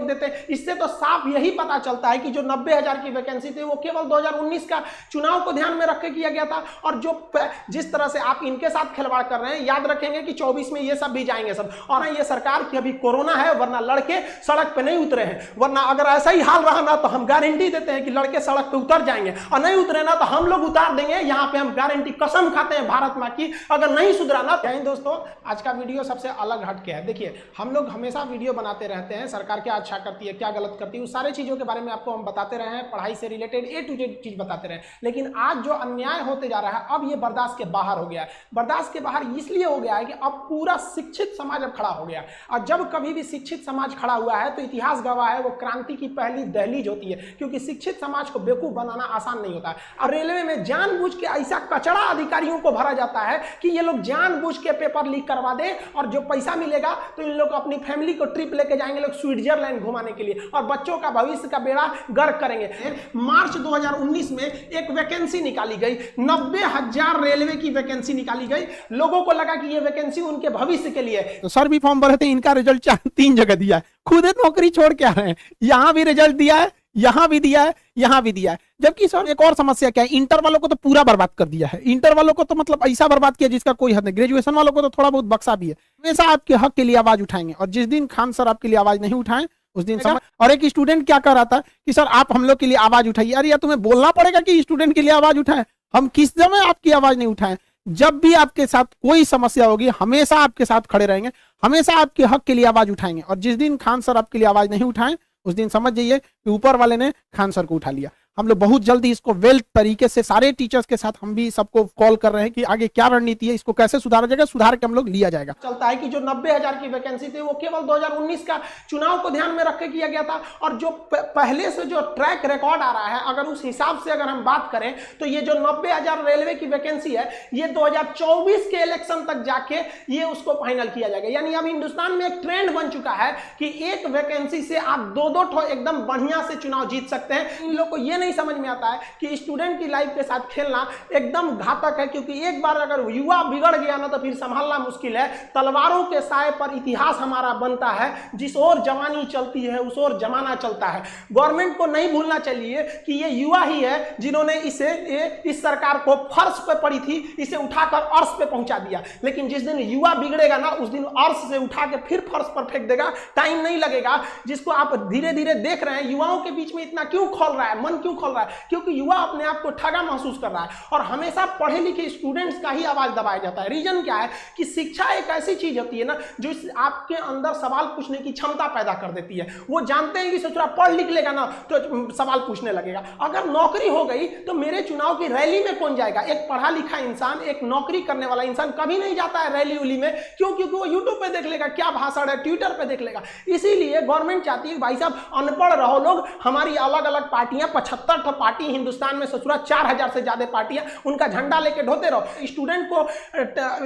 देते हैं। इससे तो साफ यही पता चलता है कि जो 90,000 की वैकेंसी थी वो केवल 2019 का चुनाव को ध्यान में रख के किया गया था। और जो जिस तरह से आप इनके साथ खिलवाड़ कर रहे हैं, याद रखेंगे कि 24 में ये सब भी जाएंगे सब। और ये सरकार की अभी कोरोना है, वरना लड़के सड़क पे नहीं उतरे हैं। वरना अगर ऐसा ही हाल रहा ना तो हम गारंटी देते हैं कि लड़के सड़क पे उतर जाएंगे, और नहीं उतरे ना तो हम लोग उतार देंगे। यहाँ पे हम गारंटी कसम खाते हैं भारत मां की, अगर नहीं सुधरा ना। दोस्तों, आज का वीडियो सबसे अलग हटके है। देखिए, हम लोग हमेशा वीडियो बनाते रहते हैं, सरकार क्या अच्छा करती है, क्या गलत करती है, उस सारी चीजों के बारे में आपको हम बताते रहे हैं, पढ़ाई से रिलेटेड A to Z चीज बताते रहे। लेकिन आज जो अन्याय होते जा रहा है, अब ये बर्दाश्त के बाहर हो गया है। बर्दाश्त के बाहर इसलिए हो गया है कि अब पूरा शिक्षित समाज अब खड़ा हो गया। और जब कभी भी शिक्षित समाज खड़ा हुआ है तो इतिहास गवाह है, वो क्रांति की पहली दहलीज होती है, क्योंकि शिक्षित समाज को बेवकूफ बनाना आसान नहीं होता है। और रेलवे में जानबूझ के ऐसा कचरा अधिकारियों को भरा जाता है कि ये लोग जानबूझ के पेपर लीक करवा दे, और जो पैसा मिलेगा तो इन लोग अपनी फैमिली को ट्रिप लेके जाएंगे लोग स्विट्जरलैंड घुमाने के लिए, और बच्चों का भविष्य का बेड़ा गर्क करेंगे। मार्च 2019 में एक वैकेंसी निकाली गई, 90,000 रेलवे की वैकेंसी निकाली गई। लोगों को लगा कि ये वैकेंसी उनके भविष्य के लिए। तो सर भी फॉर्म भरे थे, इनका रिजल्ट 3 जगह दिया है, खुद नौकरी छोड़ के आ रहे हैं। यहां भी रिजल्ट दिया है, यहां भी दिया है, यहां भी दिया है। जबकि सर एक और समस्या क्या है, इंटर वालों को तो पूरा बर्बाद कर दिया है। इंटर वालों को तो मतलब ऐसा बर्बाद किया जिसका कोई हद नहीं। ग्रेजुएशन वालों को तो थोड़ा बहुत बक्सा भी है। हमेशा आपके हक के लिए आवाज उठाएंगे, और जिस दिन खान सर आपके लिए आवाज नहीं उठाएं उस दिन समझ। और एक स्टूडेंट क्या कर रहा था कि सर आप हम लोग के लिए आवाज उठाइए। अरे यार, तुम्हें बोलना पड़ेगा कि स्टूडेंट के लिए आवाज उठाएं। हम किस समय आपकी आवाज नहीं उठाएं? जब भी आपके साथ कोई समस्या होगी, हमेशा आपके साथ खड़े रहेंगे, हमेशा आपके हक के लिए आवाज उठाएंगे। और जिस दिन खान सर आपके लिए आवाज नहीं उठाएं उस दिन समझ जाइए कि ऊपर वाले ने खान सर को उठा लिया। हम लोग बहुत जल्दी इसको वेल तरीके से सारे टीचर्स के साथ हम भी सबको कॉल कर रहे हैं कि आगे क्या रणनीति है, इसको कैसे सुधारा जाएगा, सुधार के हम लोग लिया जाएगा। चलता है कि जो 90,000 की वैकेंसी थी वो केवल 2019 का चुनाव को ध्यान में रख के किया गया था। और जो पहले से जो ट्रैक रिकॉर्ड आ रहा है, अगर उस हिसाब से अगर हम बात करें तो ये जो 90,000 रेलवे की वैकेंसी है, ये 2024 के इलेक्शन तक जाके ये उसको फाइनल किया जाएगा। यानी अब हिंदुस्तान में एक ट्रेंड बन चुका है कि एक वैकेंसी से आप दो एकदम बढ़िया से चुनाव जीत सकते हैं। इन लोग को ये नहीं समझ में आता है कि स्टूडेंट की लाइफ के साथ खेलना एकदम घातक है, क्योंकि एक बार अगर युवा बिगड़ गया ना तो फिर संभालना मुश्किल है। तलवारों के साए पर इतिहास हमारा बनता है, जिस ओर जवानी चलती है उस ओर जमाना चलता है। गवर्नमेंट को नहीं भूलना चाहिए कि ये युवा ही है जिन्होंने इस सरकार को फर्श पे पड़ी थी, इसे उठाकर अर्श पे पहुंचा दिया। लेकिन जिस दिन युवा बिगड़ेगा ना उस दिन अर्श से उठा के फिर फर्श पर फेंक देगा। टाइम नहीं लगेगा। जिसको आप धीरे धीरे देख रहे हैं, युवाओं के बीच में इतना क्यों खोल रहा है, मन क्यों खोल रहा है? क्योंकि युवा अपने आप को ठगा महसूस कर रहा है, और हमेशा पढ़े लिखे स्टूडेंट्स का ही आवाज दबाया जाता है। रीजन क्या है कि शिक्षा एक ऐसी चीज होती है ना जो आपके अंदर सवाल पूछने की क्षमता पैदा कर देती है। वो जानते हैं कि सोचरा पढ़ लिख लेगा ना तो सवाल पूछने लगेगा। अगर नौकरी हो गई तो मेरे चुनाव की रैली में कौन जाएगा? एक पढ़ा लिखा इंसान, एक नौकरी करने वाला इंसान कभी नहीं जाता है रैली उली में। क्यों? क्योंकि वो यूट्यूब पे देख लेगा क्या भाषण है, ट्विटर पे देख लेगा। इसीलिए गवर्नमेंट चाहती है भाई साहब अनपढ़ रहो लोग, हमारी अलग अलग पार्टियां, 75 पार्टी हिंदुस्तान में, ससुरा 4000 से ज्यादा पार्टियां, उनका झंडा लेके ढोते रहो। स्टूडेंट को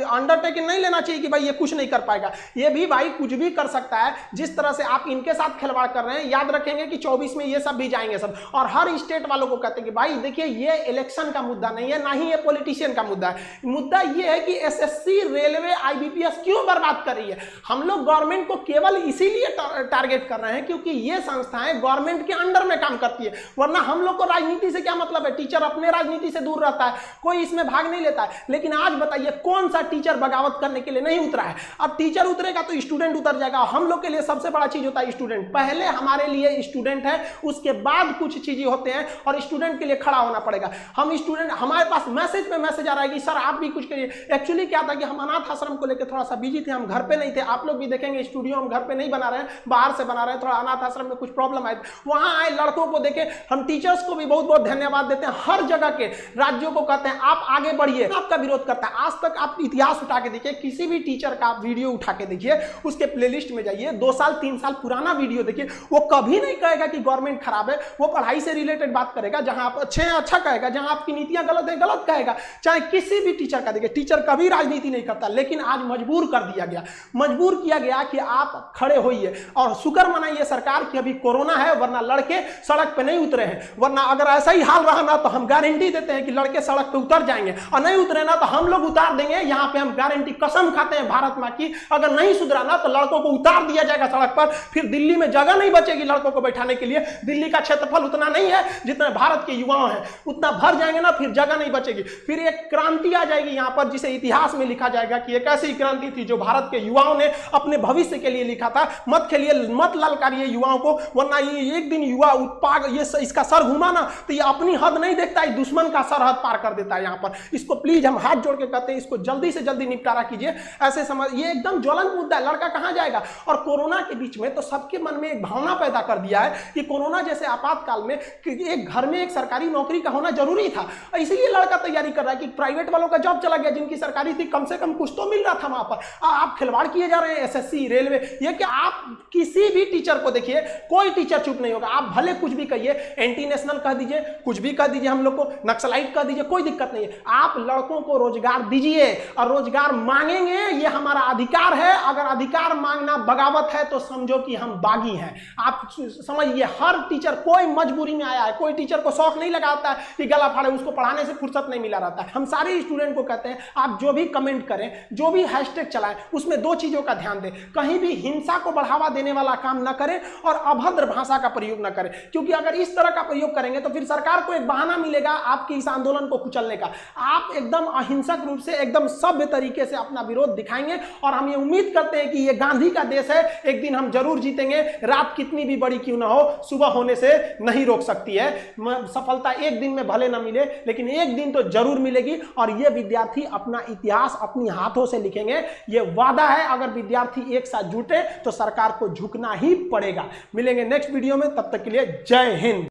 अंडरटेकिंग नहीं लेना चाहिए कि भाई ये कुछ नहीं कर पाएगा। ये भी भाई कुछ भी कर सकता है। जिस तरह से आप इनके साथ खिलवाड़ कर रहे हैं, याद रखेंगे कि 24 में ये सब भी जाएंगे सब। और हर स्टेट वालों को कहते हैं कि भाई देखिए ये इलेक्शन का मुद्दा नहीं है, ना ही ये पॉलिटिशियन का मुद्दा है। मुद्दा ये है कि एसएससी, रेलवे, आईबीपीएस क्यों बर्बाद कर रही है। हम लोग गवर्नमेंट को केवल इसीलिए टारगेट कर रहे हैं क्योंकि ये संस्थाएं गवर्नमेंट के अंडर में काम करती है। वरना हम लोग को राजनीति से क्या मतलब है? टीचर अपने राजनीति से दूर रहता है, कोई इसमें भाग नहीं लेता है। लेकिन आज बताइए कौन सा टीचर बगावत करने के लिए नहीं उतरा है? अब टीचर उतरेगा तो स्टूडेंट उतर जाएगा। हम लोग के लिए सबसे बड़ा चीज होता है स्टूडेंट। पहले हमारे लिए स्टूडेंट है, उसके बाद कुछ चीजें होते हैं, और स्टूडेंट के लिए खड़ा होना पड़ेगा। हम स्टूडेंट, हमारे पास मैसेज पे मैसेज आ रहा है कि सर आप भी कुछ करिए। एक्चुअली क्या था कि हम अनाथ आश्रम को लेकर थोड़ा सा बिजी थे, हम घर पे नहीं थे। आप लोग भी देखेंगे स्टूडियो हम घर पे नहीं बना रहे हैं, बाहर से बना रहे हैं। थोड़ा अनाथ आश्रम में कुछ प्रॉब्लम आए, वहां आए लड़कों को देखे। हम टीचर्स को भी बहुत बहुत धन्यवाद देते हैं। हर जगह के राज्यों को कहते हैं आप आगे बढ़िए, आपका विरोध करता है। आज तक आप इतिहास उठा के देखिए, किसी भी टीचर का आप वीडियो उठा के देखिए, उसके प्लेलिस्ट में जाइए, 2 साल 3 साल पुराना वीडियो देखिए, वो कभी नहीं कहेगा कि गवर्नमेंट खराब है। वो पढ़ाई से रिलेटेड बात करेगा, जहां आप अच्छे हैं अच्छा कहेगा, जहां आपकी नीतियां गलत है गलत कहेगा। चाहे किसी भी टीचर का देखिए, टीचर कभी राजनीति नहीं करता, लेकिन आज मजबूर कर दिया गया, मजबूर किया गया कि आप खड़े होइए। और शुक्र मनाइए सरकार की अभी कोरोना है, वरना लड़के सड़क पे नहीं उतरे हैं। वरना अगर ऐसा ही हाल रहा ना तो हम गारंटी देते हैं कि लड़के सड़क पे उतर जाएंगे, और नहीं उतरे ना तो हम लोग उतार देंगे। यहाँ पे हम गारंटी कसम खाते हैं भारत माँ की, अगर नहीं सुधरा ना तो लड़कों को उतार दिया जाएगा सड़क पर। फिर दिल्ली में जगह नहीं बचेगी लड़कों को बैठाने के लिए। दिल्ली का क्षेत्रफल उतना नहीं है जितना भारत के युवाओं हैं, उतना भर जाएंगे ना, फिर जगह नहीं बचेगी। फिर एक क्रांति आ जाएगी यहाँ पर, जिसे इतिहास में लिखा जाएगा कि एक ऐसी क्रांति थी जो भारत के युवाओं ने अपने भविष्य के लिए लिखा था। मत खेलिए, मत ललकारिए युवाओं को, वरना ये एक दिन युवा उत्पाद ये इसका सर घुमा ना तो ये अपनी हद नहीं देखता है, दुश्मन का सरहद पार कर देता है यहाँ पर। इसको प्लीज हम हाथ जोड़ के कहते हैं, इसको जल्दी से जल्दी निपटारा कीजिए। ऐसे समझ, ये एकदम ज्वलंत मुद्दा है, लड़का कहां जाएगा। और कोरोना के बीच में तो सबके मन में एक भावना पैदा कर दिया है कि कोरोना जैसे आपातकाल में एक घर में एक सरकारी नौकरी का होना जरूरी था, इसीलिए लड़का तैयारी कर रहा है कि प्राइवेट वालों का जॉब चला गया, जिनकी सरकारी थी कम से कम कुछ तो मिल रहा था वहां पर। आप खिलवाड़ किए जा रहे हैं, एसएससी, रेलवे, ये कि आप किसी भी टीचर को देखिए, कोई टीचर चुप नहीं होगा। आप भले कुछ भी कहिए, एंटी नेशनल कह दीजिए, कुछ भी कह दीजिए, हम लोग को नक्सलाइट कह दीजिए, कोई दिक्कत नहीं है। आप लड़कों को रोजगार दीजिए और रोजगार मांगेंगे, ये हमारा अधिकार है। अगर अधिकार मांगना बगावत है तो समझो कि हम बागी हैं। आप समझिए, हर टीचर कोई मजबूरी में आया है, कोई टीचर को शौक नहीं लगाता है कि गला फाड़े, उसको पढ़ाने से फुर्सत नहीं मिला रहता है। हम सारे स्टूडेंट को कहते हैं, आप जो भी कमेंट करें, जो भी हैशटैग चलाएं, उसमें दो चीजों का ध्यान दें। कहीं भी हिंसा को बढ़ावा देने वाला काम न करें और अभद्र भाषा का प्रयोग न करें, क्योंकि अगर इस तरह का प्रयोग करेंगे तो फिर सरकार को एक बहाना मिलेगा आपके इस आंदोलन को कुचलने का। आप एकदम अहिंसक रूप से, एकदम सभ्य तरीके से अपना विरोध दिखाएंगे और हम ये उम्मीद करते हैं कि ये गांधी का देश है, एक दिन हम जरूर जीतेंगे। रात कितनी भी बड़ी क्यों ना हो, सुबह होने से नहीं रोक सकती है। सफलता एक दिन में भले ना मिले, लेकिन एक दिन तो जरूर मिलेगी और ये विद्यार्थी अपना इतिहास अपनी हाथों से लिखेंगे। ये वादा है, अगर विद्यार्थी एक साथ जुटे तो सरकार को झुकना ही पड़ेगा। मिलेंगे नेक्स्ट वीडियो में, तब तक के लिए जय हिंद।